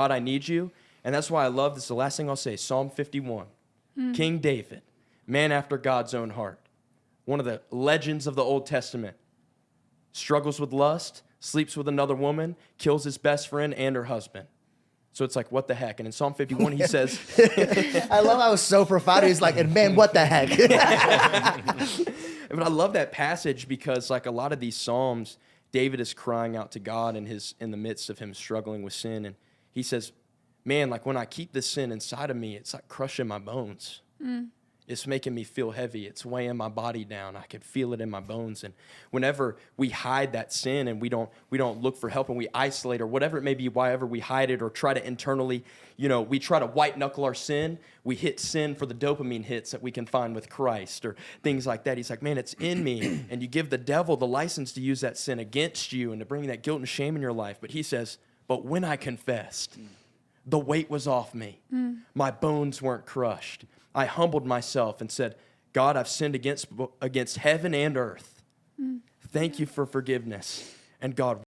God, I need you. And that's why I love this. The last thing I'll say, Psalm 51. King David, man after God's own heart. One of the legends of the Old Testament. Struggles with lust, sleeps with another woman, kills his best friend and her husband. So it's like, what the heck? And in Psalm 51, he says... I love how it was so profound. He's like, and man, what the heck? But I love that passage because like a lot of these Psalms, David is crying out to God in the midst of him struggling with sin. And he says, man, like when I keep this sin inside of me, it's like crushing my bones. It's making me feel heavy. It's weighing my body down. I can feel it in my bones. And whenever we hide that sin and we don't look for help and we isolate or whatever it may be, wherever we hide it or try to internally, we try to white knuckle our sin. We hit sin for the dopamine hits that we can find with Christ or things like that. He's like, man, it's in me. And you give the devil the license to use that sin against you and to bring that guilt and shame in your life. But he says, but when I confessed, the weight was off me. My bones weren't crushed. I humbled myself and said, God, I've sinned against heaven and earth. Thank you for forgiveness. And God